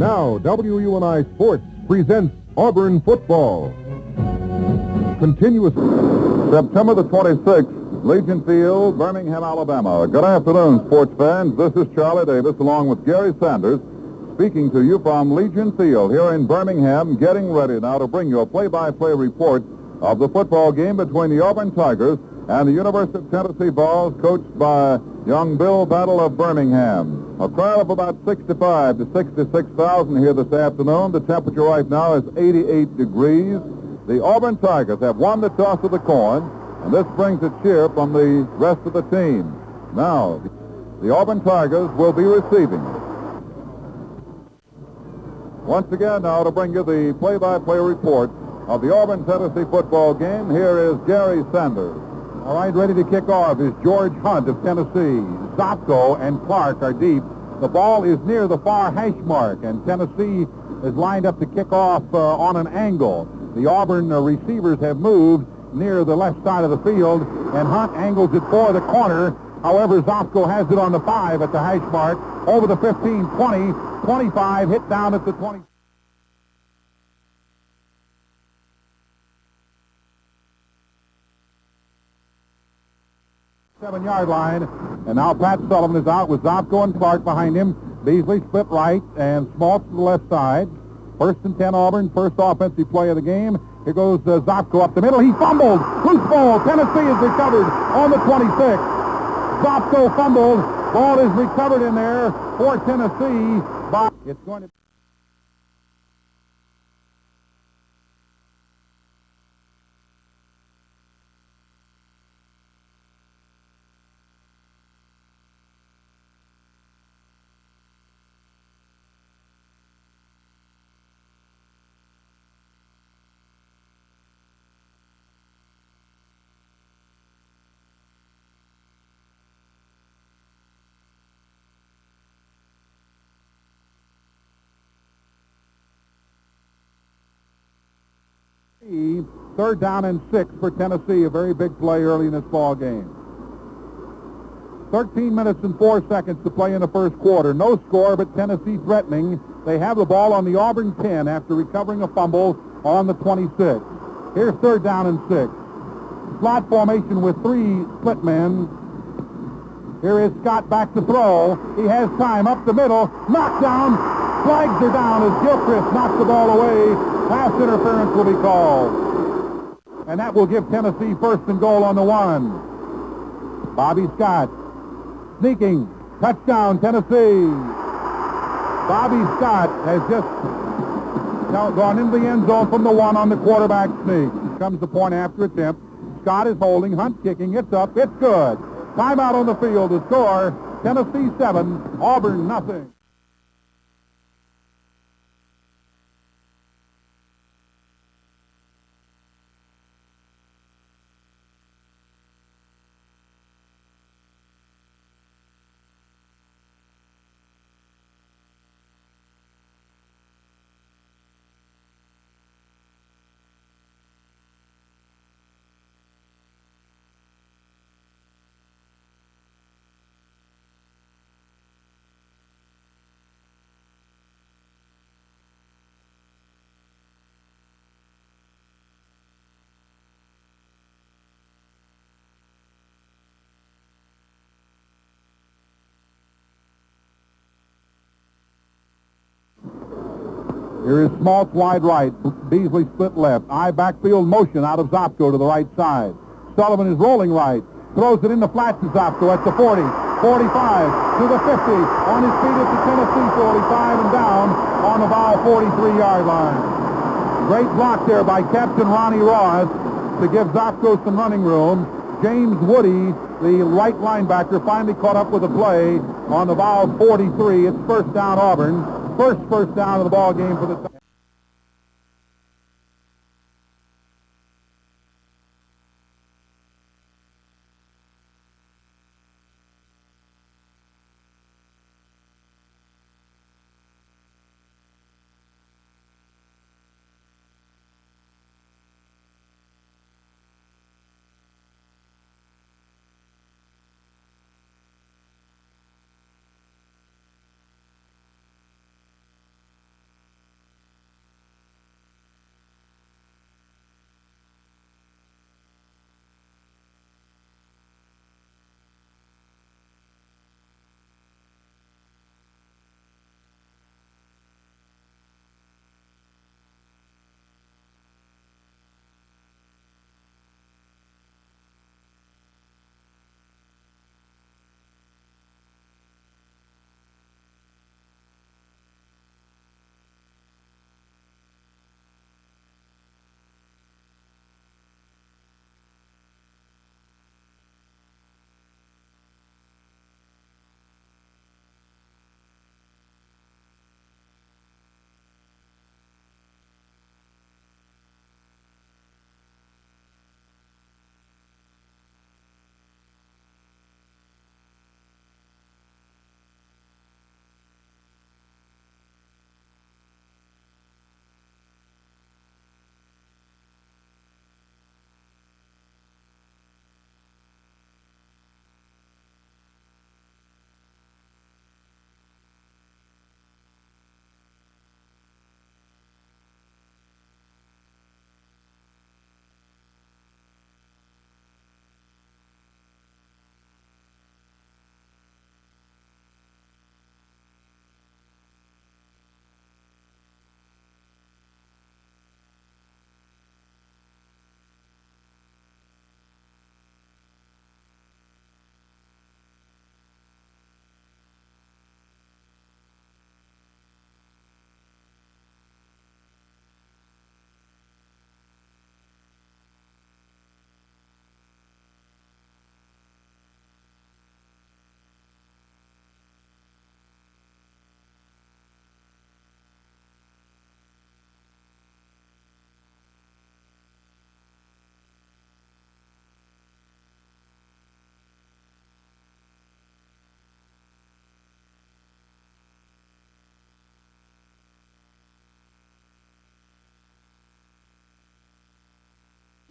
Now, WUNI Sports presents Auburn football. Continuous. September the 26th, Legion Field, Birmingham, Alabama. Good afternoon, sports fans. This is Charlie Davis along with Gary Sanders speaking to you from Legion Field here in Birmingham, getting ready now to bring you a play-by-play report of the football game between the Auburn Tigers and the University of Tennessee Vols, coached by young Bill Battle of Birmingham. A crowd of about 65 to 66,000 here this afternoon. The temperature right now is 88 degrees. The Auburn Tigers have won the toss of the coin, and this brings a cheer from the rest of the team. Now, the Auburn Tigers will be receiving. Once again, now to bring you the play-by-play report of the Auburn Tennessee football game, here is Gary Sanders. All right, ready to kick off is George Hunt of Tennessee. Zopko and Clark are deep. The ball is near the far hash mark, and Tennessee is lined up to kick off on an angle. The Auburn receivers have moved near the left side of the field, and Hunt angles it for the corner. However, Zopko has it on the 5 at the hash mark, over the 15, 20, 25, hit down at the 20. Seven-yard line, and now Pat Sullivan is out with Zopko and Clark behind him. Beasley split right and Small to the left side. 1st and 10 Auburn, first offensive play of the game. Here goes Zopko up the middle. He fumbled. Loose ball. Tennessee is recovered on the 26. Zopko fumbled. Ball is recovered in there for Tennessee. But it's going to... Third down and 6 for Tennessee, a very big play early in this ball game. 13 minutes and 4 seconds to play in the first quarter. No score, but Tennessee threatening. They have the ball on the Auburn 10 after recovering a fumble on the 26. Here's third down and 6. Slot formation with 3 split men. Here is Scott back to throw. He has time up the middle. Knocked down. Flags are down as Gilchrist knocks the ball away. Pass interference will be called. And that will give Tennessee first and goal on the 1. Bobby Scott sneaking. Touchdown, Tennessee. Bobby Scott has just gone into the end zone from the 1 on the quarterback sneak. Comes the point after attempt. Scott is holding. Hunt kicking. It's up. It's good. Timeout on the field to score. Tennessee 7, Auburn nothing. Here is Small wide right. Beasley split left. Eye backfield motion out of Zopko to the right side. Sullivan is rolling right. Throws it in the flat to Zopko at the 40, 45, to the 50. On his feet at the Tennessee 45 and down on the Vol 43-yard line. Great block there by Captain Ronnie Ross to give Zopko some running room. James Woody, the right linebacker, finally caught up with a play on the Vol 43. It's first down Auburn. First down of the ball game for the...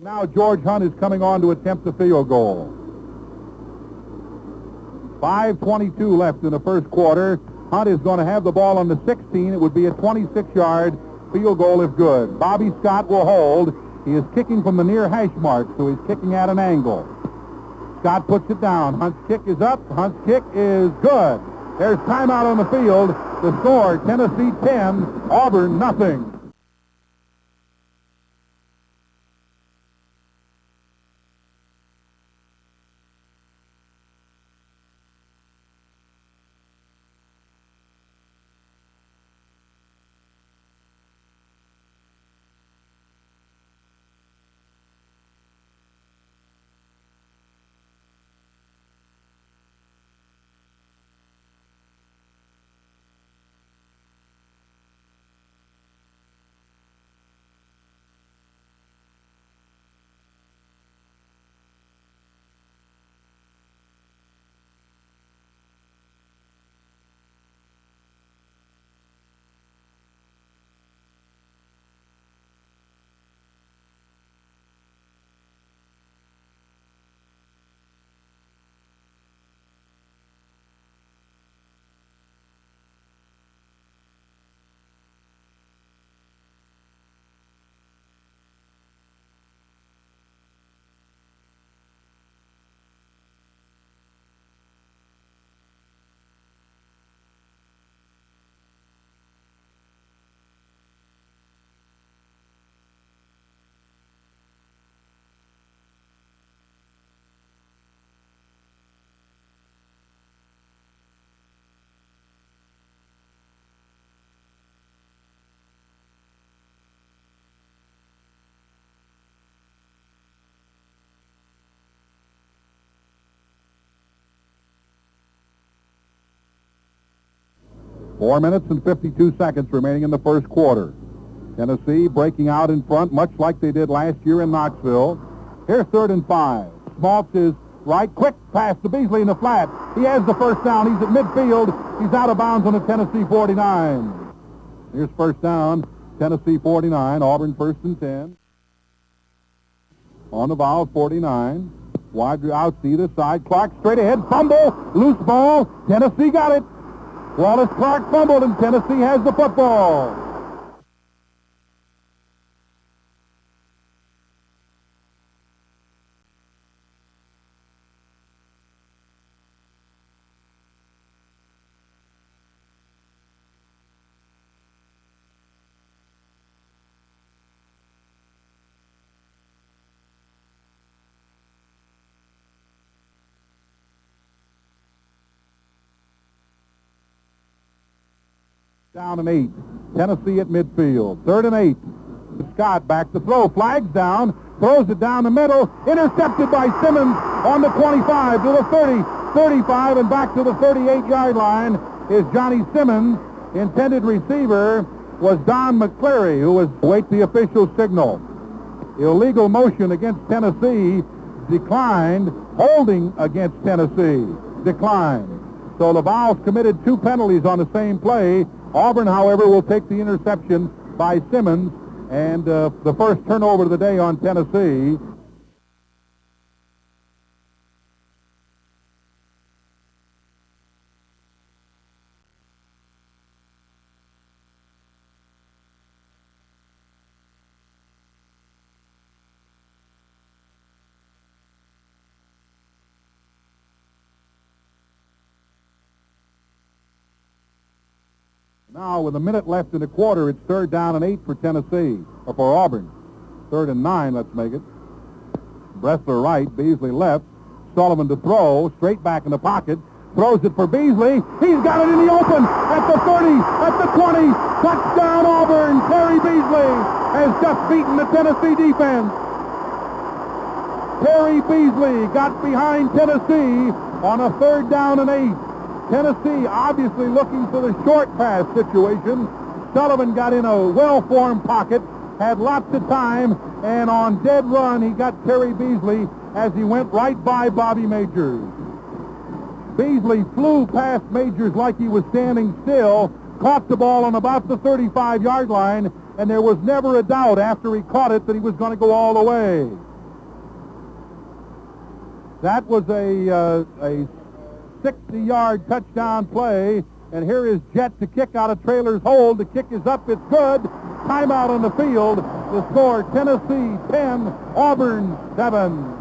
Now George Hunt is coming on to attempt the field goal. 5:22 left in the first quarter. Hunt is going to have the ball on the 16. It would be a 26-yard field goal if good. Bobby Scott will hold. He is kicking from the near hash mark, so he's kicking at an angle. Scott puts it down. Hunt's kick is up. Hunt's kick is good. There's timeout on the field. The score, Tennessee 10, Auburn nothing. Four minutes and 52 seconds remaining in the first quarter. Tennessee breaking out in front, much like they did last year in Knoxville. Here's 3rd and 5. Schmaltz is right. Quick pass to Beasley in the flat. He has the first down. He's at midfield. He's out of bounds on the Tennessee 49. Here's first down, Tennessee 49. Auburn 1st and 10. On the Vols 49. Wide out to either side. Clark straight ahead. Fumble. Loose ball. Tennessee got it. Wallace Clark fumbled, and Tennessee has the football. Down and 8. Tennessee at midfield. 3rd and 8. Scott back to throw. Flags down. Throws it down the middle. Intercepted by Simmons on the 25 to the 30, 35, and back to the 38-yard line is Johnny Simmons. Intended receiver was Don McCleary, who was await the official signal. Illegal motion against Tennessee declined. Holding against Tennessee declined. So the Vols committed 2 penalties on the same play. Auburn, however, will take the interception by Simmons, and the first turnover of the day on Tennessee. Now, with a minute left in the quarter, it's 3rd down and 8 for Tennessee, or for Auburn. 3rd and 9, let's make it. Bressler right, Beasley left. Sullivan to throw, straight back in the pocket. Throws it for Beasley. He's got it in the open at the 30, at the 20. Touchdown Auburn. Terry Beasley has just beaten the Tennessee defense. Terry Beasley got behind Tennessee on a 3rd down and 8. Tennessee obviously looking for the short pass situation. Sullivan got in a well-formed pocket, had lots of time, and on dead run he got Terry Beasley as he went right by Bobby Majors. Beasley flew past Majors like he was standing still, caught the ball on about the 35-yard line, and there was never a doubt after he caught it that he was going to go all the way. That was a 60-yard touchdown play. And here is Jet to kick out of Traylor's hold. The kick is up. It's good. Timeout on the field. The score, Tennessee 10, Auburn 7.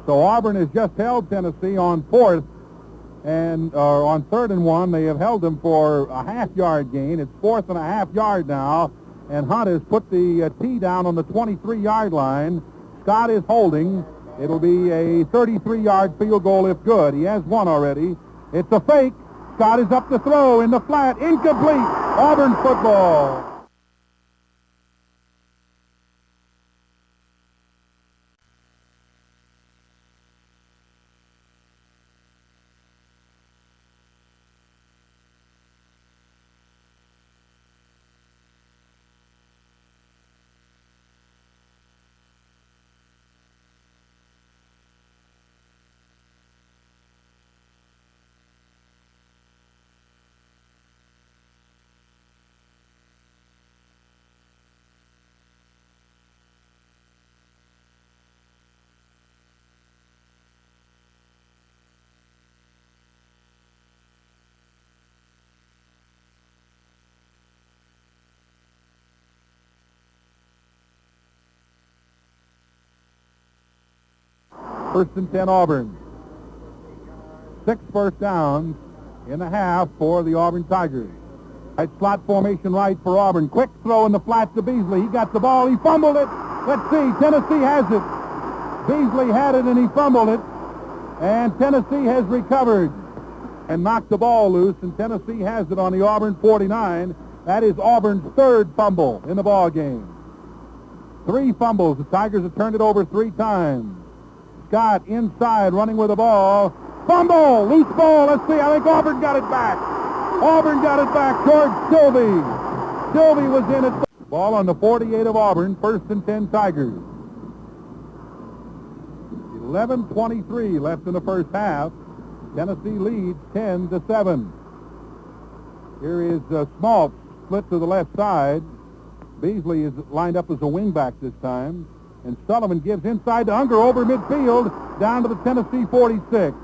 So Auburn has just held Tennessee on fourth and on 3rd and 1. They have held them for a half-yard gain. It's 4th and a half yard now, and Hunt has put the tee down on the 23-yard line. Scott is holding. It'll be a 33-yard field goal if good. He has one already. It's a fake. Scott is up to throw in the flat. Incomplete. Auburn football. First and 10 Auburn. 6 first downs in the half for the Auburn Tigers. Right slot formation right for Auburn. Quick throw in the flat to Beasley. He got the ball. He fumbled it. Let's see. Tennessee has it. Beasley had it and he fumbled it. And Tennessee has recovered and knocked the ball loose. And Tennessee has it on the Auburn 49. That is Auburn's 3rd fumble in the ball game. 3 fumbles. The Tigers have turned it over 3 times. Scott inside running with the ball. Fumble! Loose ball. Let's see. I think Auburn got it back. Auburn got it back. George Sylvie. Sylvie was in it. Ball on the 48 of Auburn. First and 10 Tigers. 11:23 left in the first half. Tennessee leads 10-7. Here is Small split to the left side. Beasley is lined up as a wingback this time. And Sullivan gives inside to Unger over midfield down to the Tennessee 46.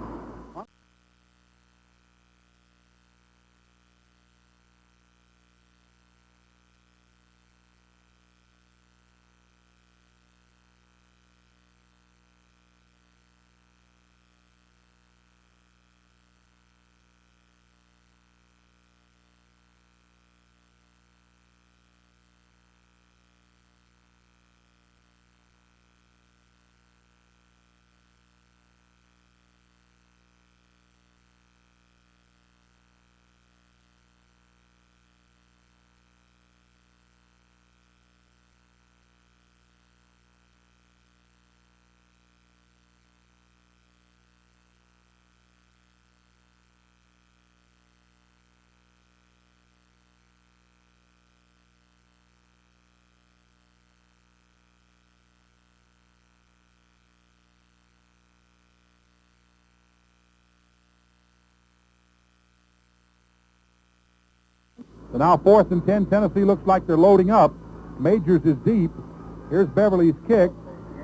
So now 4th and 10. Tennessee looks like they're loading up. Majors is deep. Here's Beverly's kick.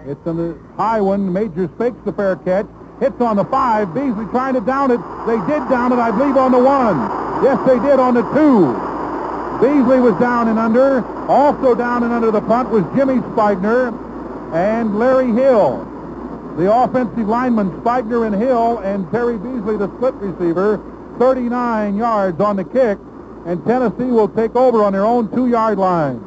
It's on the high one. Majors fakes the fair catch. Hits on the 5. Beasley trying to down it. They did down it, I believe, on the 1. Yes, they did on the 2. Beasley was down and under. Also down and under the punt was Jimmy Spigner and Larry Hill. The offensive linemen, Spigner and Hill, and Terry Beasley, the split receiver, 39 yards on the kick, and Tennessee will take over on their own 2-yard line.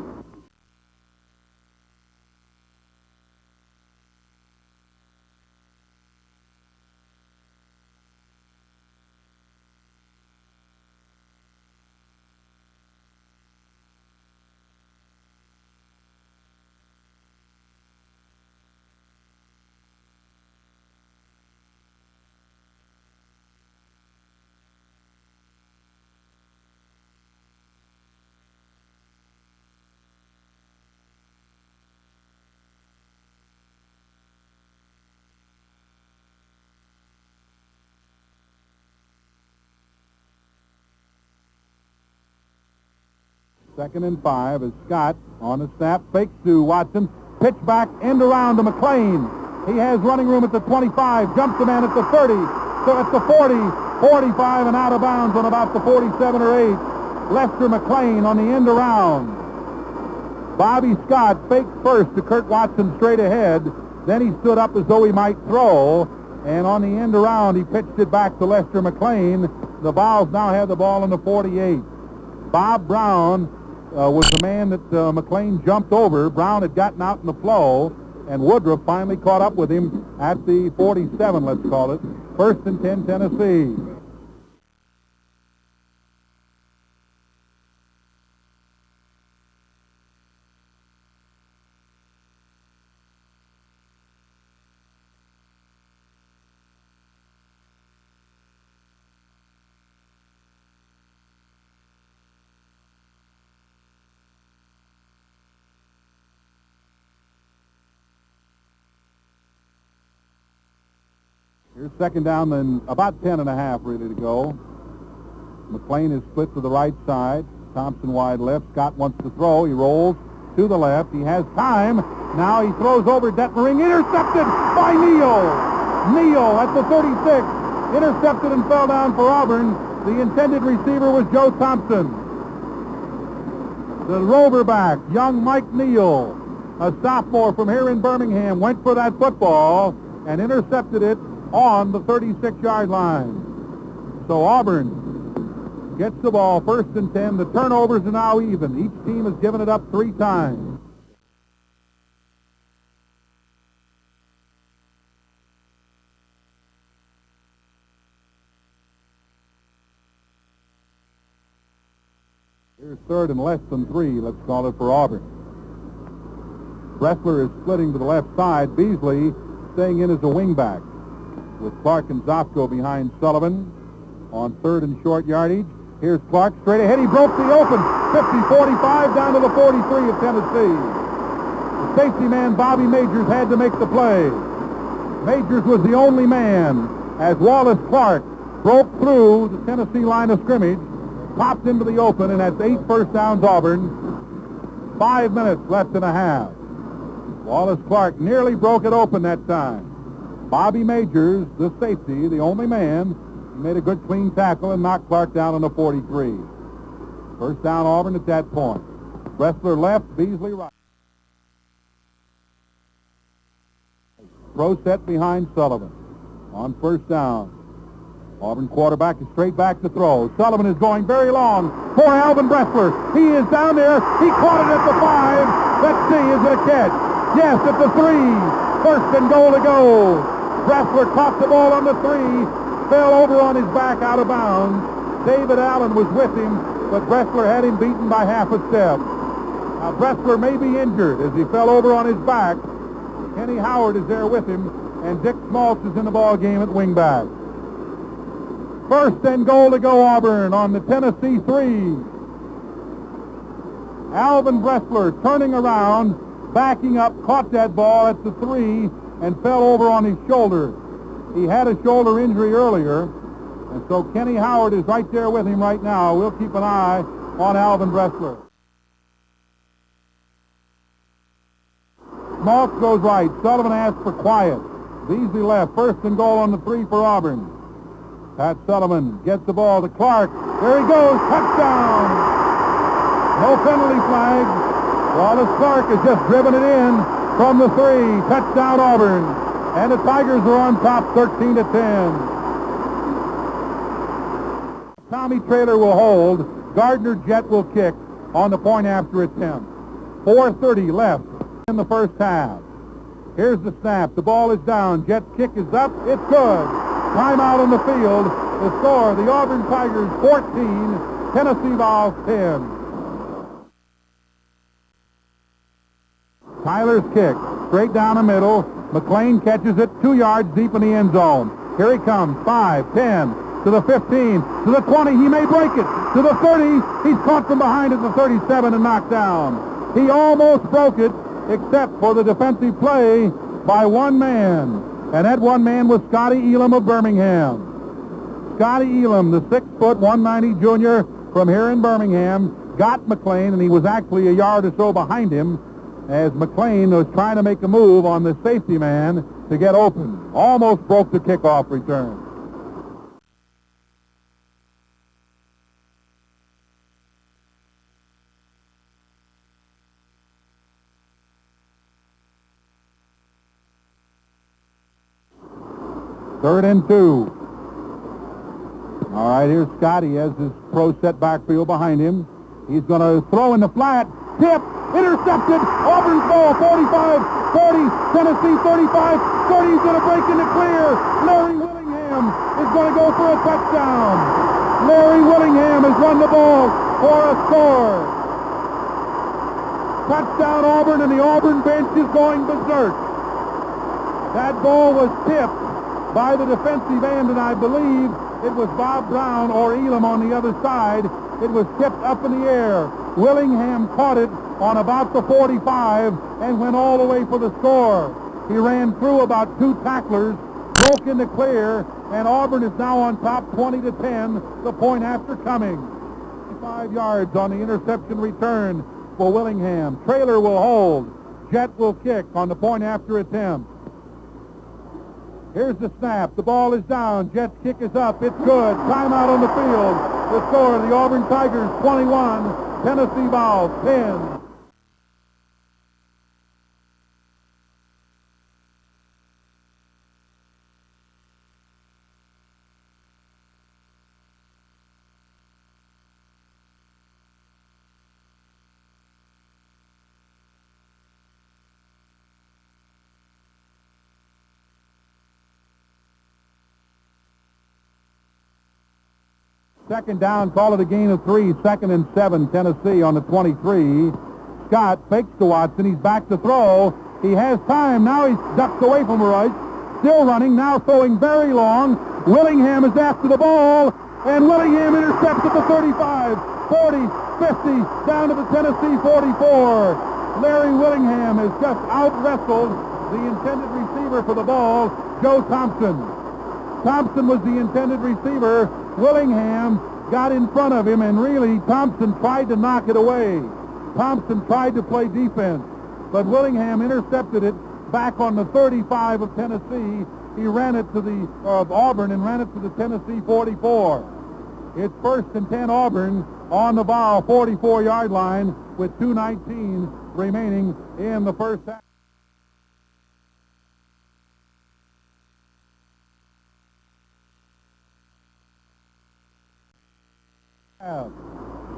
Second and 5 as Scott on the snap, fakes to Watson, pitch back, end around to McLean. He has running room at the 25, jumps the man at the 30, so at the 40, 45, and out of bounds on about the 47 or 8. Lester McLean on the end around. Bobby Scott faked first to Kurt Watson straight ahead, then he stood up as though he might throw, and on the end around he pitched it back to Lester McLean. The Vols now have the ball on the 48. Bob Brown was the man that McLean jumped over. Brown had gotten out in the flow, and Woodruff finally caught up with him at the 47, let's call it. 1st and 10, Tennessee. Here's second down and about 10 and a half really to go. McLean is split to the right side. Thompson wide left. Scott wants to throw. He rolls to the left. He has time. Now he throws over Detmering. Intercepted by Neal. Neal at the 36. Intercepted and fell down for Auburn. The intended receiver was Joe Thompson. The rover back, young Mike Neal, a sophomore from here in Birmingham, went for that football and intercepted it on the 36-yard line. So Auburn gets the ball 1st and 10. The turnovers are now even. Each team has given it up 3 times. Here's 3rd and less than 3, let's call it, for Auburn. Bressler is splitting to the left side. Beasley staying in as a wingback, with Clark and Zofko behind Sullivan on 3rd and short yardage. Here's Clark straight ahead. He broke the open. 50-45 down to the 43 of Tennessee. The safety man, Bobby Majors, had to make the play. Majors was the only man as Wallace Clark broke through the Tennessee line of scrimmage, popped into the open, and that's 8 first downs Auburn. 5 minutes left and a half. Wallace Clark nearly broke it open that time. Bobby Majors, the safety, the only man, made a good clean tackle and knocked Clark down on the 43. 1st down Auburn at that point. Bressler left, Beasley right. Pro set behind Sullivan on 1st down. Auburn quarterback is straight back to throw. Sullivan is going very long for Alvin Bressler. He is down there. He caught it at the 5. Let's see, is it a catch? Yes, at the 3. 1st and goal to go. Bressler caught the ball on the 3, fell over on his back out of bounds. David Allen was with him, but Bressler had him beaten by half a step. Now Bressler may be injured as he fell over on his back. Kenny Howard is there with him, and Dick Schmaltz is in the ball game at wingback. 1st and goal to go Auburn on the Tennessee 3. Alvin Bressler turning around, backing up, caught that ball at the 3, and fell over on his shoulder. He had a shoulder injury earlier, and so Kenny Howard is right there with him right now. We'll keep an eye on Alvin Bressler. Schmaltz goes right. Sullivan asks for quiet. Beasley left. First and goal on the 3 for Auburn. Pat Sullivan gets the ball to Clark. There he goes. Touchdown. No penalty flag. Wallace Clark has just driven it in from the 3. Touchdown Auburn. And the Tigers are on top 13-10. Tommy Traylor will hold. Gardner Jett will kick on the point after attempt. 4:30 left in the first half. Here's the snap. The ball is down. Jett's kick is up. It's good. Timeout on the field. The score, the Auburn Tigers 14, Tennessee Vols 10. Tyler's kick, straight down the middle. McLean catches it 2 yards deep in the end zone. Here he comes, 5, 10, to the 15, to the 20. He may break it. To the 30. He's caught from behind at the 37 and knocked down. He almost broke it, except for the defensive play by one man. And that one man was Scotty Elam of Birmingham. Scotty Elam, the 6-foot, 190 junior from here in Birmingham, got McLean, and he was actually a yard or so behind him as McLean was trying to make a move on the safety man to get open. Almost broke the kickoff return. Third and 2. All right, here's Scotty as his pro set backfield behind him. He's going to throw in the flat. Tip. Intercepted. Auburn's ball. 45, 40, Tennessee 35, 30. He's going to break in the clear. Larry Willingham is going to go for a touchdown. Larry Willingham has run the ball for a score. Touchdown Auburn, and the Auburn bench is going berserk. That ball was tipped by the defensive end, and I believe it was Bob Brown or Elam on the other side. It was tipped up in the air. Willingham caught it on about the 45 and went all the way for the score. He ran through about 2 tacklers, broke in the clear, and Auburn is now on top 20-10, the point after coming. 5 yards on the interception return for Willingham. Traylor will hold. Jett will kick on the point after attempt. Here's the snap. The ball is down. Jett's kick is up. It's good. Timeout on the field. The score, the Auburn Tigers 21, Tennessee Vols 10. Second down, call it a gain of 3. 2nd and 7, Tennessee on the 23. Scott fakes to Watson. He's back to throw. He has time. Now he's ducked away from the right. Still running. Now throwing very long. Willingham is after the ball. And Willingham intercepts at the 35, 40, 50, down to the Tennessee 44. Larry Willingham has just out-wrestled the intended receiver for the ball, Joe Thompson. Thompson was the intended receiver. Willingham got in front of him, and really Thompson tried to knock it away. Thompson tried to play defense, but Willingham intercepted it back on the 35 of Tennessee. He ran it to the Auburn and ran it to the Tennessee 44. It's 1st and 10 Auburn on the Vol 44-yard line with 2:19 remaining in the first half.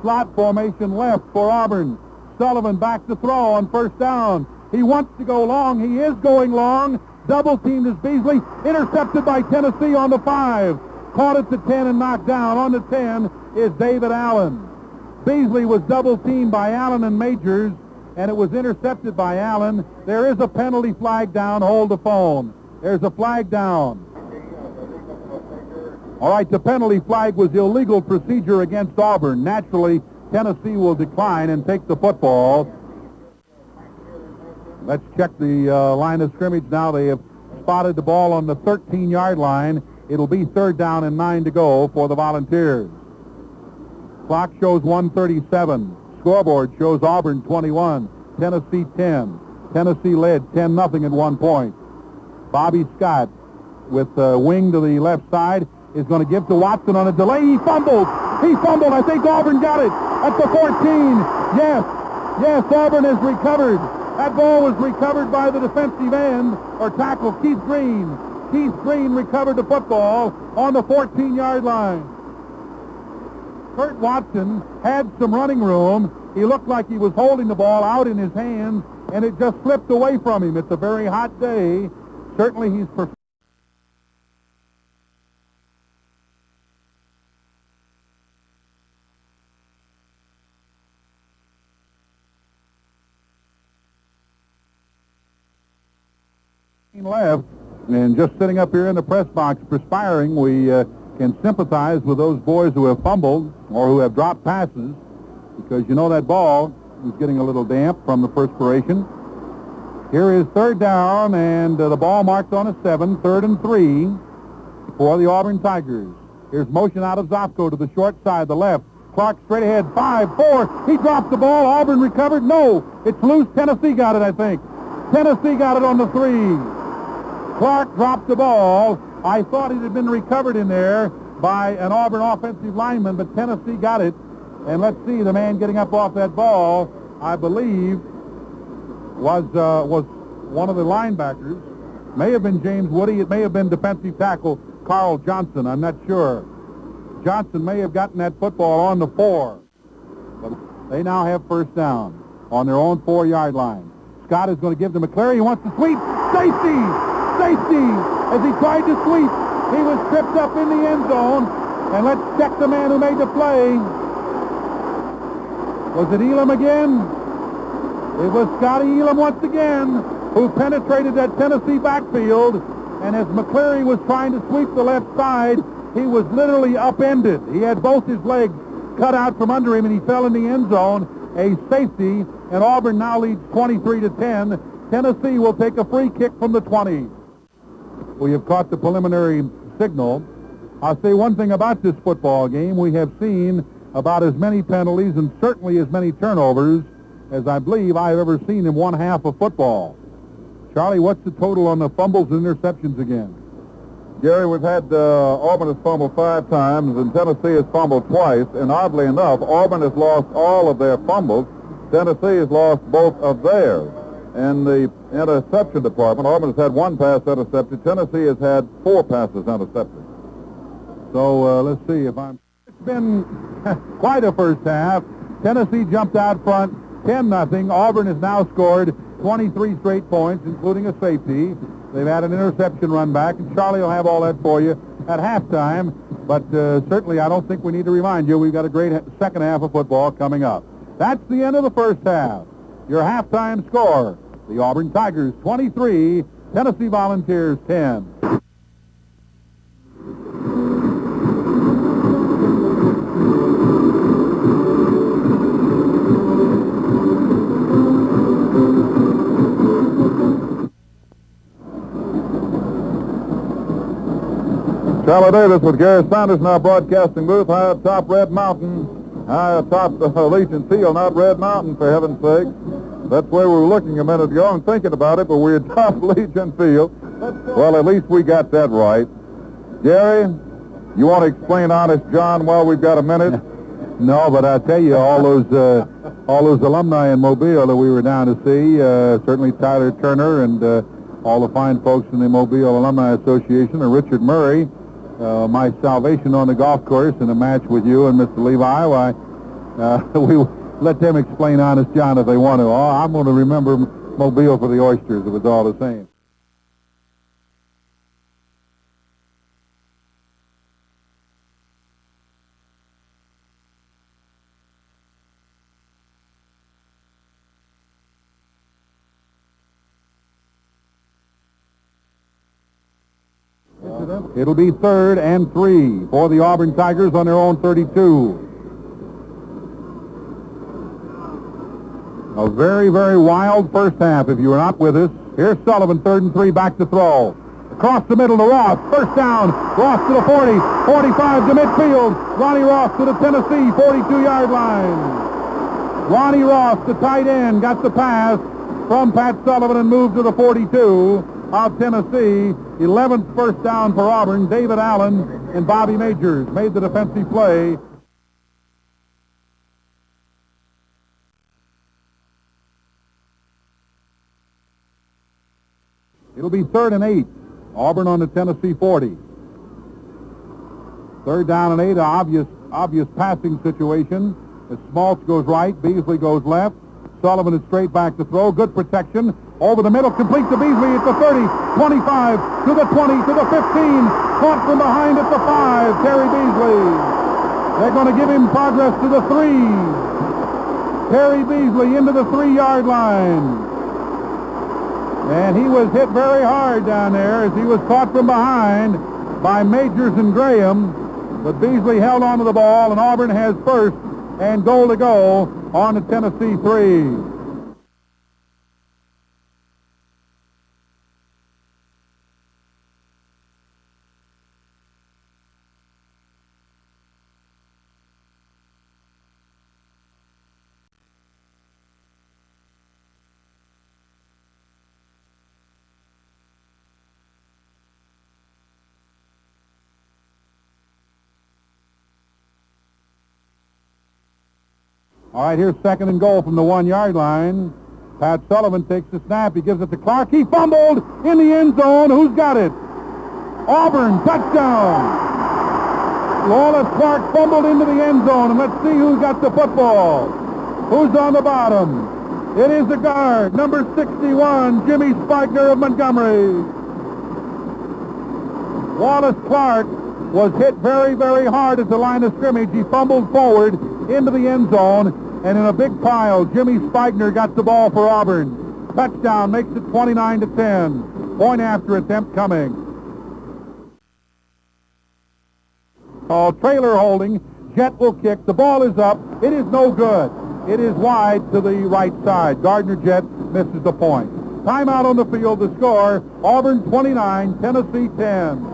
Slot formation left for Auburn. Sullivan back to throw on 1st down. He wants to go long. He is going long. Double teamed is Beasley. Intercepted by Tennessee on the 5. Caught at the 10 and knocked down. On the 10 is David Allen. Beasley was double teamed by Allen and Majors, and it was intercepted by Allen. There is a penalty flag down. Hold the phone. There's a flag down. All right, the penalty flag was illegal procedure against Auburn. Naturally, Tennessee will decline and take the football. Let's check the line of scrimmage now. They have spotted the ball on the 13-yard line. It'll be 3rd down and 9 to go for the Volunteers. Clock shows 1:37. Scoreboard shows Auburn 21, Tennessee 10. Tennessee led 10-0 at one point. Bobby Scott with wing to the left side is going to give to Watson on a delay. He fumbled. I think Auburn got it at the 14. Yes, Auburn has recovered. That ball was recovered by the defensive end or tackle, Keith Green. Keith Green recovered the football on the 14-yard line. Kurt Watson had some running room. He looked like he was holding the ball out in his hands, and it just slipped away from him. It's a very hot day. Certainly he's left, and just sitting up here in the press box perspiring, we can sympathize with those boys who have fumbled or who have dropped passes, because you know that ball is getting a little damp from the perspiration. Here is third down, and the ball marked on a 7, 3rd and 3 for the Auburn Tigers. Here's motion out of Zofko to the short side, the left. Clark straight ahead, 5-4. He dropped the ball. Auburn recovered. No, it's loose. Tennessee got it, I think. Tennessee got it on the 3. Clark dropped the ball. I thought it had been recovered in there by an Auburn offensive lineman, but Tennessee got it. And let's see, the man getting up off that ball, I believe, was one of the linebackers. May have been James Woody. It may have been defensive tackle Carl Johnson. I'm not sure. Johnson may have gotten that football on the 4. But they now have first down on their own 4-yard line. Scott is going to give to McCleary. He wants to sweep. Safety! As he tried to sweep, he was tripped up in the end zone. And let's check the man who made the play. Was it Elam again? It was Scotty Elam once again, who penetrated that Tennessee backfield. And as McCleary was trying to sweep the left side, he was literally upended. He had both his legs cut out from under him, and he fell in the end zone. A safety, and Auburn now leads 23-10. Tennessee will take a free kick from the 20. We have caught the preliminary signal. I'll say one thing about this football game. We have seen about as many penalties and certainly as many turnovers as I believe I've ever seen in one half of football. Charlie, what's the total on the fumbles and interceptions again? Gary, we've had Auburn has fumbled 5 times and Tennessee has fumbled twice. And oddly enough, Auburn has lost all of their fumbles. Tennessee has lost both of theirs. In the interception department, Auburn has had 1 pass intercepted. Tennessee has had 4 passes intercepted. So let's see if I'm... It's been quite a first half. Tennessee jumped out front 10-0. Auburn has now scored 23 straight points, including a safety. They've had an interception run back, and Charlie will have all that for you at halftime. But certainly I don't think we need to remind you we've got a great second half of football coming up. That's the end of the first half. Your halftime score, the Auburn Tigers 23, Tennessee Volunteers 10. Charlie Davis with Gary Sanders in our broadcasting booth, high atop Red Mountain, high atop Legion Field, not Red Mountain, for heaven's sake. That's where we were looking a minute ago and thinking about it, but we're atop Legion Field. Well, at least we got that right. Gary, you want to explain Honest John while we've got a minute? No, but I tell you, all those alumni in Mobile that we were down to see, certainly Tyler Turner and all the fine folks in the Mobile Alumni Association, and Richard Murray, my salvation on the golf course in a match with you and Mr. Levi. We let them explain Honest John if they want to. Oh, I'm going to remember Mobile for the oysters. It was all the same. It'll be 3rd and 3 for the Auburn Tigers on their own 32. A very, very wild first half if you were not with us. Here's Sullivan, 3rd and 3, back to throw. Across the middle to Ross. First down. Ross to the 40, 45 to midfield. Ronnie Ross to the Tennessee 42-yard line. Ronnie Ross, the tight end, got the pass from Pat Sullivan and moved to the 42. of Tennessee. 11th first down for Auburn. David Allen and Bobby Majors made the defensive play. It'll be 3rd and 8. Auburn on the Tennessee 40. 3rd down and 8, obvious passing situation. As Smaltz goes right, Beasley goes left. Sullivan is straight back to throw. Good protection. Over the middle, complete to Beasley at the 30, 25, to the 20, to the 15. Caught from behind at the 5, Terry Beasley. They're going to give him progress to the 3. Terry Beasley into the 3-yard line. And he was hit very hard down there as he was caught from behind by Majors and Graham. But Beasley held on to the ball, and Auburn has first and goal to go on the Tennessee 3. All right, here's 2nd and goal from the 1-yard line. Pat Sullivan takes the snap. He gives it to Clark. He fumbled in the end zone. Who's got it? Auburn, touchdown. Wallace Clark fumbled into the end zone, and let's see who's got the football. Who's on the bottom? It is the guard, number 61, Jimmy Spikner of Montgomery. Wallace Clark was hit very, very hard at the line of scrimmage. He fumbled forward into the end zone. And in a big pile, Jimmy Spikner got the ball for Auburn. Touchdown, makes it 29-10. Point after attempt coming. Trailer holding. Jett will kick. The ball is up. It is no good. It is wide to the right side. Gardner Jett misses the point. Timeout on the field. The score, Auburn 29, Tennessee 10.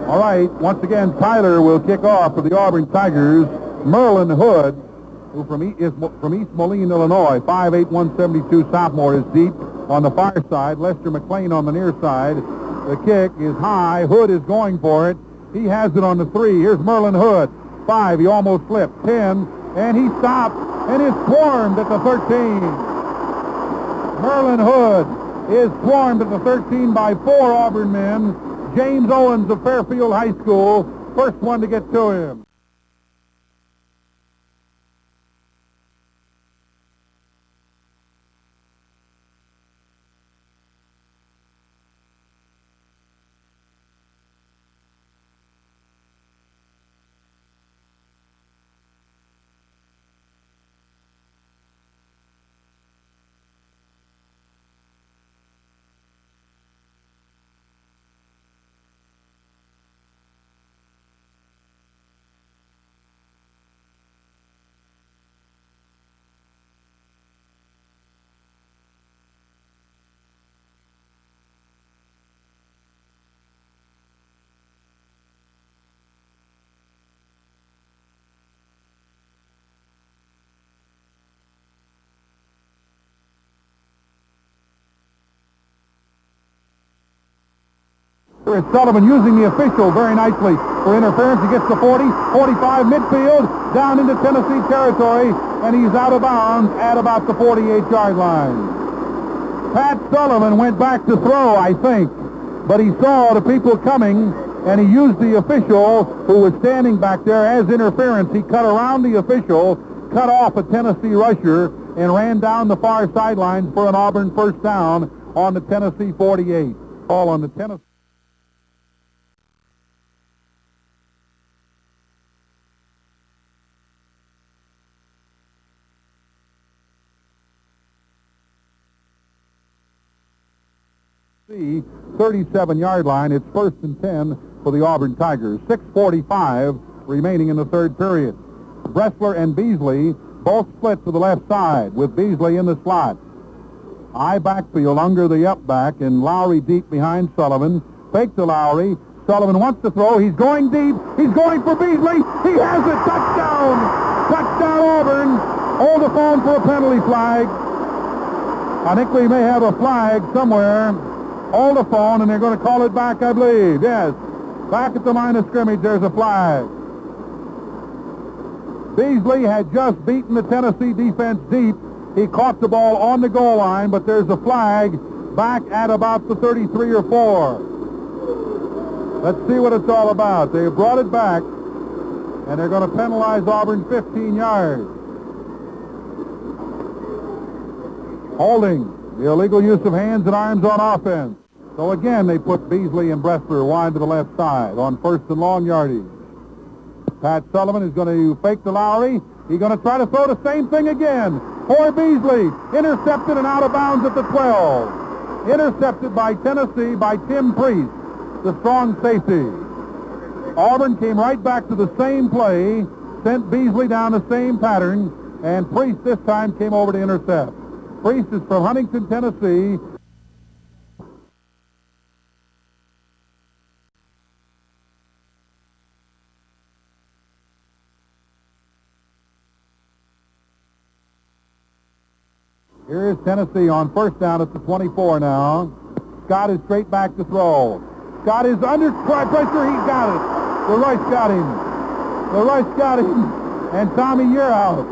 All right, once again, Tyler will kick off for the Auburn Tigers. Merlin Hood, who is from East Moline, Illinois, 5'8", 172 sophomore, is deep on the far side. Lester McLean on the near side. The kick is high. Hood is going for it. He has it on the 3. Here's Merlin Hood. 5, he almost slipped. 10, and he stopped and is swarmed at the 13. Merlin Hood is swarmed at the 13 by 4 Auburn men. James Owens of Fairfield High School, first one to get to him. Here is Sullivan using the official very nicely for interference. He gets to 40, 45, midfield, down into Tennessee territory, and he's out of bounds at about the 48-yard line. Pat Sullivan went back to throw, I think, but he saw the people coming, and he used the official who was standing back there as interference. He cut around the official, cut off a Tennessee rusher, and ran down the far sidelines for an Auburn first down on the Tennessee 48. All on the Tennessee. 37-yard line. It's 1st and 10 for the Auburn Tigers. 6:45 remaining in the third period. Bressler and Beasley both split to the left side with Beasley in the slot. High backfield under the up back, and Lowry deep behind Sullivan. Fake to Lowry. Sullivan wants to throw. He's going deep. He's going for Beasley. He has it. Touchdown. Touchdown Auburn. Hold the phone for a penalty flag. I think we may have a flag somewhere. Hold the phone, and they're going to call it back, I believe. Yes. Back at the line of scrimmage, there's a flag. Beasley had just beaten the Tennessee defense deep. He caught the ball on the goal line, but there's a flag back at about the 33 or 4. Let's see what it's all about. They brought it back, and they're going to penalize Auburn 15 yards. Holding, the illegal use of hands and arms on offense. So again, they put Beasley and Bressler wide to the left side on first and long yardage. Pat Sullivan is going to fake to Lowry. He's going to try to throw the same thing again. For Beasley, intercepted and out of bounds at the 12. Intercepted by Tennessee by Tim Priest, the strong safety. Auburn came right back to the same play, sent Beasley down the same pattern, and Priest this time came over to intercept. Priest is from Huntington, Tennessee. Here is Tennessee on first down at the 24 now. Scott is straight back to throw. Scott is under pressure. He got it. The rush got him. The rush got him. And Tommy, you're out.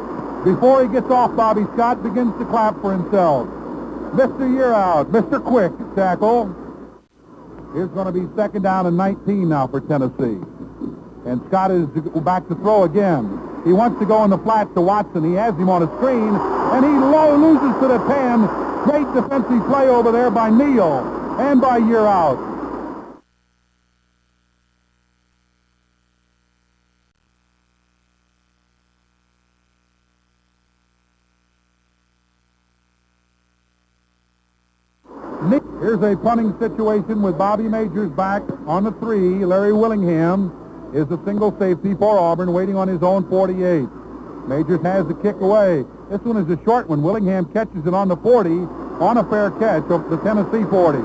Before he gets off, Bobby Scott begins to clap for himself. Mr. You're out. Mr. Quick tackle. Here's going to be second down and 19 now for Tennessee. And Scott is back to throw again. He wants to go in the flat to Watson. He has him on a screen, and he loses to the 10. Great defensive play over there by Neal and by Year Out. Here's a punting situation with Bobby Majors back on the 3. Larry Willingham is a single safety for Auburn, waiting on his own 48. Majors has the kick away. This one is a short one. Willingham catches it on the 40 on a fair catch of the Tennessee 40.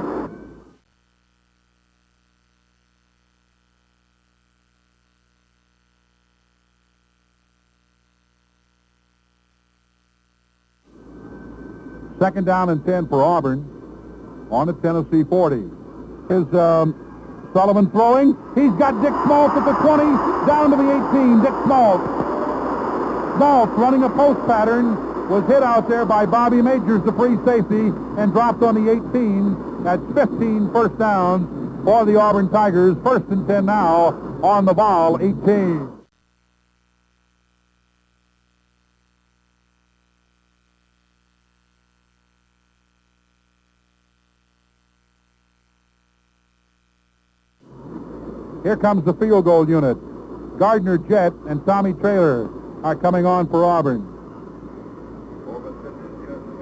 Second down and 10 for Auburn on the Tennessee 40. Is Sullivan throwing. He's got Dick Smaltz at the 20, down to the 18. Dick Smaltz. Smaltz running a post pattern, was hit out there by Bobby Majors, the free safety, and dropped on the 18. That's 15 first downs for the Auburn Tigers. First and 10 now on the ball, 18. Here comes the field goal unit. Gardner Jett and Tommy Traylor are coming on for Auburn.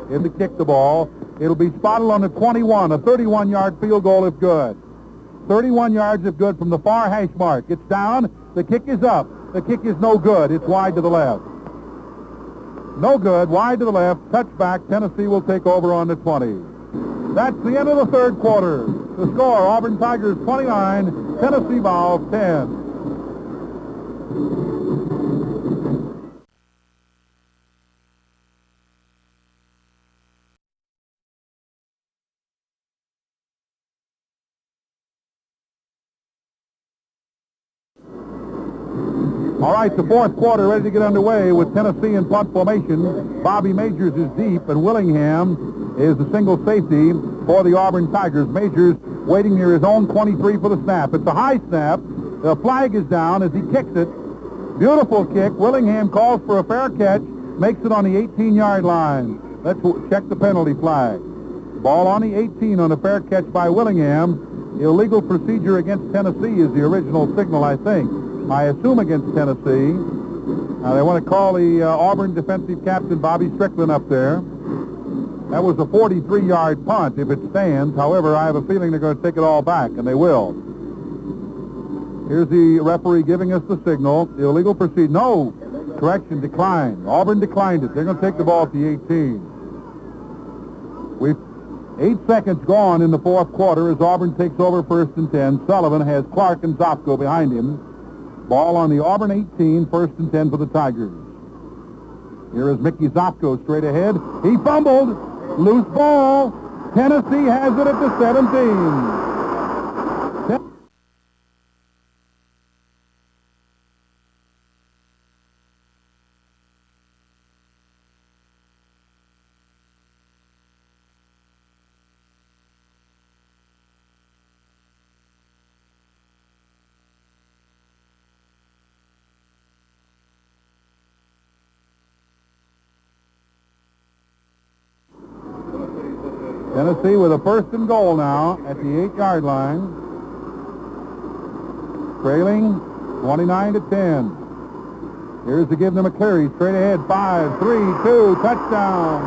In to kick the ball. It'll be spotted on the 21, a 31-yard field goal if good. 31 yards if good from the far hash mark. It's down. The kick is up. The kick is no good. It's wide to the left. No good. Wide to the left. Touchback. Tennessee will take over on the 20. That's the end of the third quarter. The score, Auburn Tigers 29, Tennessee Vols 10. All right, the fourth quarter ready to get underway with Tennessee in punt formation. Bobby Majors is deep, and Willingham is the single safety for the Auburn Tigers. Majors waiting near his own 23 for the snap. It's a high snap. The flag is down as he kicks it. Beautiful kick. Willingham calls for a fair catch, makes it on the 18-yard line. Let's check the penalty flag. Ball on the 18 on a fair catch by Willingham. Illegal procedure against Tennessee is the original signal, I think. I assume against Tennessee. Now they want to call the Auburn defensive captain, Bobby Strickland, up there. That was a 43-yard punt if it stands. However, I have a feeling they're going to take it all back, and they will. Here's the referee giving us the signal. The illegal procedure. No. Correction, declined. Auburn declined it. They're going to take the ball at the 18. We've 8 seconds gone in the fourth quarter as Auburn takes over first and 10. Sullivan has Clark and Zopko behind him. Ball on the Auburn 18, first and 10 for the Tigers. Here is Mickey Zopko straight ahead. He fumbled. Loose ball. Tennessee has it at the 17. Tennessee with a first and goal now at the 8-yard line. Trailing 29-10. Here's to give them a carry straight ahead. 5, 3, 2, touchdown.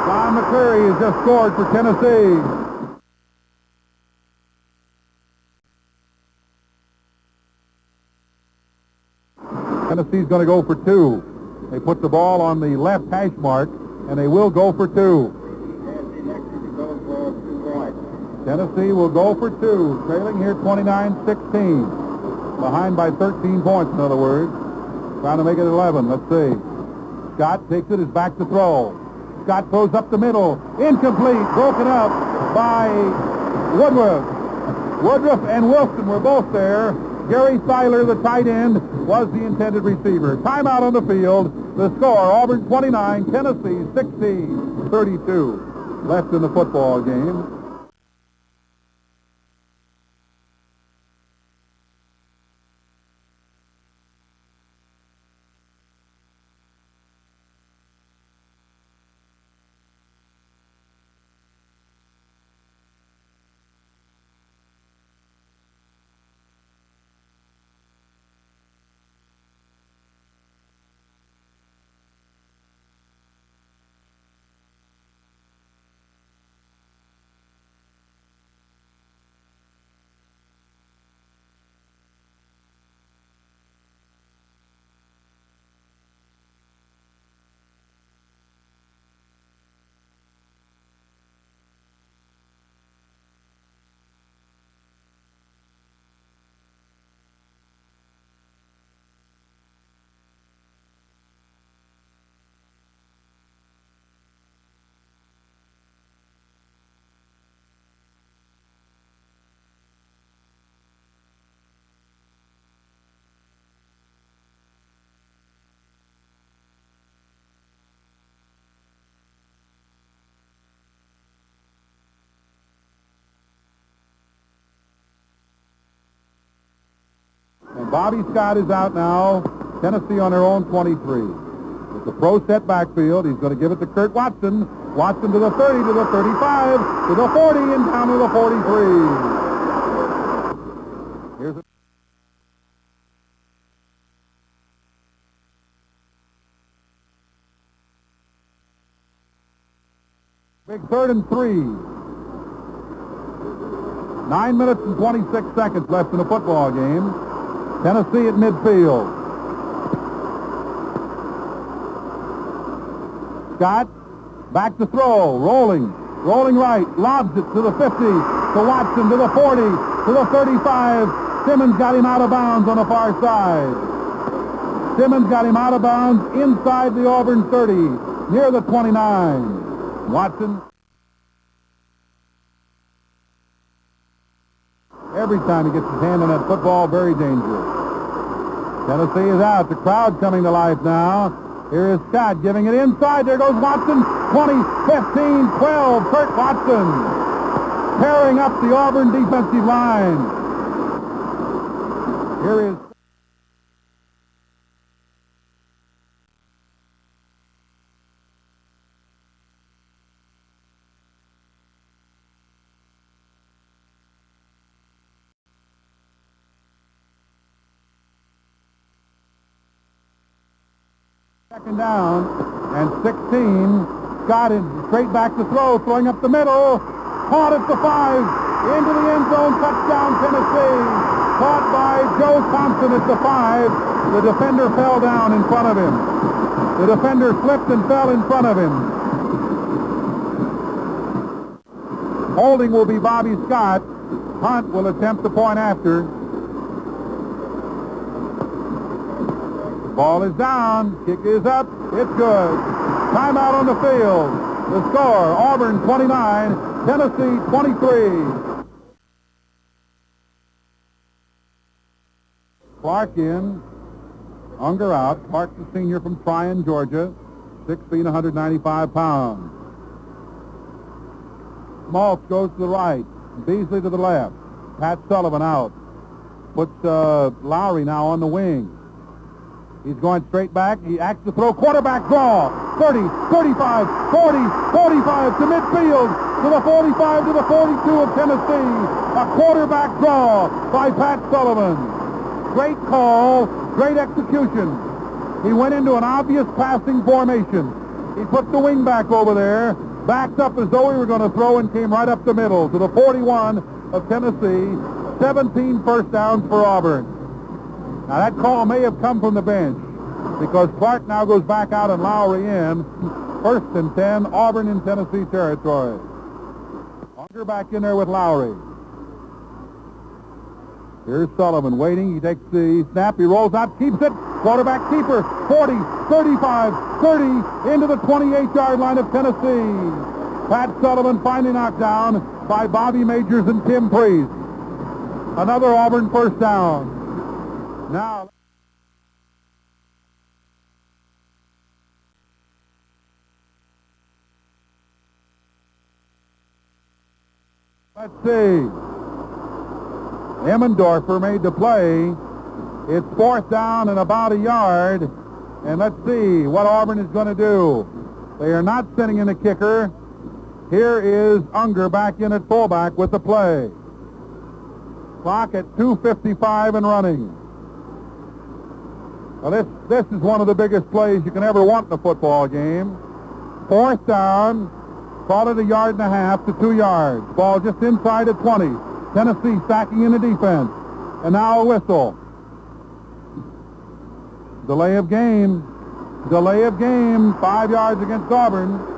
John McCleary has just scored for Tennessee. Tennessee's going to go for 2. They put the ball on the left hash mark, and they will go for 2. Tennessee will go for 2, trailing here 29-16. Behind by 13 points, in other words. Trying to make it 11. Let's see. Scott takes it, is back to throw. Scott throws up the middle. Incomplete. Broken up by Woodruff. Woodruff and Wilson were both there. Gary Seiler, the tight end, was the intended receiver. Timeout on the field. The score, Auburn 29, Tennessee 16, 32. Left in the football game. And Bobby Scott is out now. Tennessee on their own 23. It's a pro set backfield. He's going to give it to Kurt Watson. Watson to the 30, to the 35, to the 40, and down to the 43. Here's a big 3rd and 3. 9 minutes and 26 seconds left in the football game. Tennessee at midfield. Scott back to throw, rolling right, lobs it to the 50, to Watson, to the 40, to the 35. Simmons got him out of bounds on the far side. Simmons got him out of bounds inside the Auburn 30, near the 29. Watson. Every time he gets his hand on that football, very dangerous. Tennessee is out. The crowd coming to life now. Here is Scott giving it inside. There goes Watson. 20, 15, 12. Kurt Watson tearing up the Auburn defensive line. Here is second down and 16. Scott is straight back to throw, throwing up the middle. Caught at the 5. Into the end zone. Touchdown, Tennessee. Caught by Joe Thompson at the 5. The defender fell down in front of him. The defender slipped and fell in front of him. Holding will be Bobby Scott. Hunt will attempt the point after. Ball is down. Kick is up. It's good. Timeout on the field. The score, Auburn 29, Tennessee 23. Clark in, Unger out. Clark, the senior from Tryon, Georgia, 6 feet, 195 pounds. Schmaltz goes to the right, Beasley to the left. Pat Sullivan out. Puts Lowry now on the wing. He's going straight back. He acts to throw. Quarterback draw. 30, 35, 40, 45 to midfield. To the 45, to the 42 of Tennessee. A quarterback draw by Pat Sullivan. Great call. Great execution. He went into an obvious passing formation. He put the wing back over there. Backed up as though he were going to throw and came right up the middle to the 41 of Tennessee. 17 first downs for Auburn. Now that call may have come from the bench because Clark now goes back out and Lowry in. 1st and 10, Auburn in Tennessee territory. Unger back in there with Lowry. Here's Sullivan waiting. He takes the snap. He rolls out, keeps it. Quarterback keeper. 40, 35, 30 into the 28-yard line of Tennessee. Pat Sullivan finally knocked down by Bobby Majors and Tim Priest. Another Auburn first down. Now, let's see. Emmendorfer made the play. It's 4th down and about a yard. And let's see what Auburn is going to do. They are not sending in a kicker. Here is Unger back in at fullback with the play. Clock at 2:55 and running. Well, this is one of the biggest plays you can ever want in a football game. 4th down, call it 1.5 yards to 2 yards. Ball just inside the 20. Tennessee stacking in the defense. And now a whistle. Delay of game. Delay of game. 5 yards against Auburn.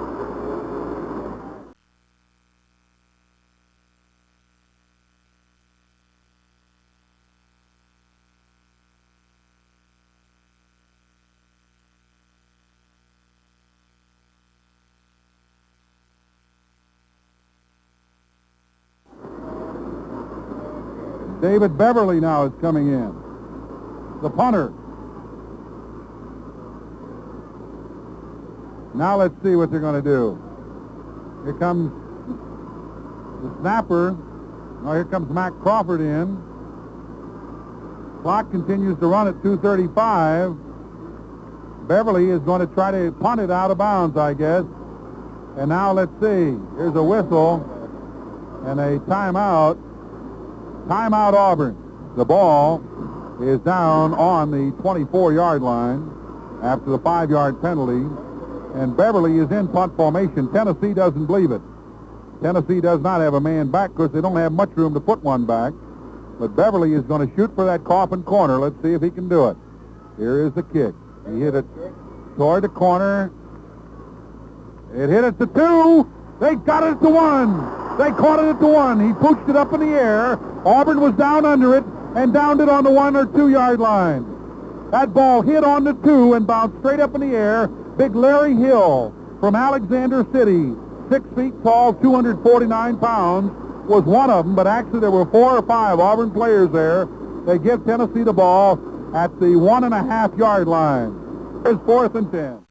David Beverly now is coming in. The punter. Now let's see what they're going to do. Here comes the snapper. Oh, here comes Mac Crawford in. Clock continues to run at 2:35. Beverly is going to try to punt it out of bounds, I guess. And now let's see. Here's a whistle and a timeout. Timeout Auburn. The ball is down on the 24-yard line after the 5-yard penalty. And Beverly is in punt formation. Tennessee doesn't believe it. Tennessee does not have a man back because they don't have much room to put one back. But Beverly is going to shoot for that coffin corner. Let's see if he can do it. Here is the kick. He hit it toward the corner. It hit it to 2. They got it to 1. They caught it at the 1. He pooched it up in the air. Auburn was down under it and downed it on the 1 or 2 yard line. That ball hit on the 2 and bounced straight up in the air. Big Larry Hill from Alexander City, 6 feet tall, 249 pounds, was one of them, but actually there were 4 or 5 Auburn players there. They give Tennessee the ball at the 1.5 yard line. Here's 4th and 10.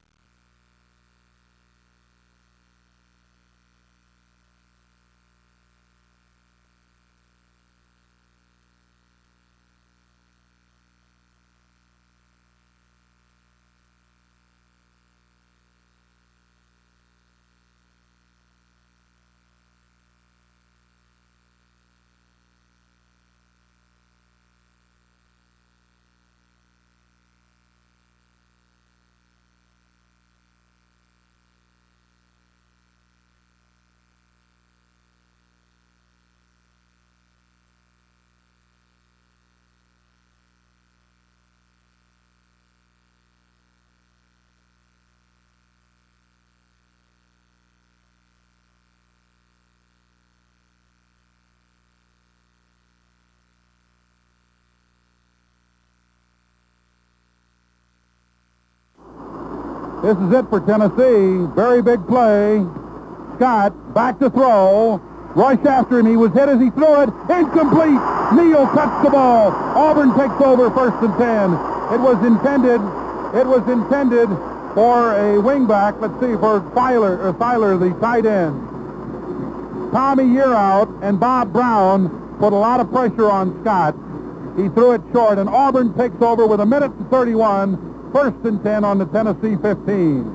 This is it for Tennessee. Very big play. Scott back to throw. Rush after him. He was hit as he threw it. Incomplete. Neal cuts the ball. Auburn takes over 1st and 10. It was intended for a wingback. Let's see, for Filer, the tight end. Tommy Yearout and Bob Brown put a lot of pressure on Scott. He threw it short, and Auburn takes over with 1:31, 1st and 10 on the Tennessee 15.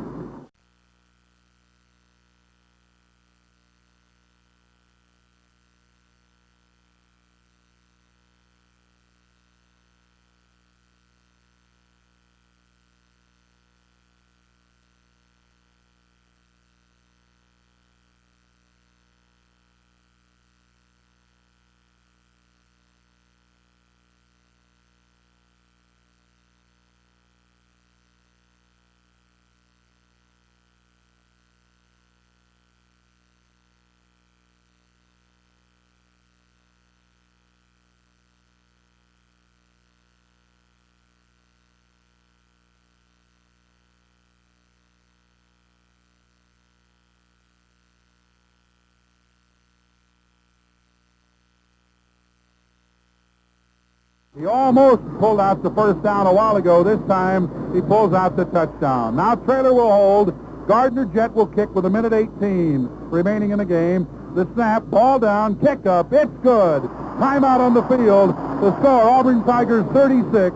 He almost pulled out the first down a while ago. This time he pulls out the touchdown. Now Traylor will hold. Gardner Jett will kick with 1:18 remaining in the game. The snap, ball down, kick up. It's good. Timeout on the field. The score, Auburn Tigers 36,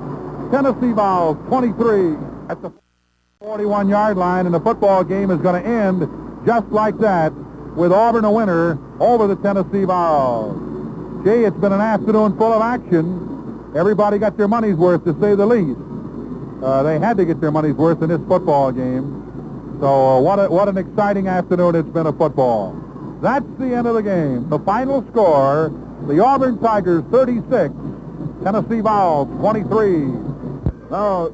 Tennessee Vols 23 at the 41-yard line, and the football game is going to end just like that with Auburn a winner over the Tennessee Vols. Gee, it's been an afternoon full of action. Everybody got their money's worth, to say the least. They had to get their money's worth in this football game. So what an exciting afternoon it's been of football. That's the end of the game. The final score, the Auburn Tigers 36, Tennessee Vols 23. Now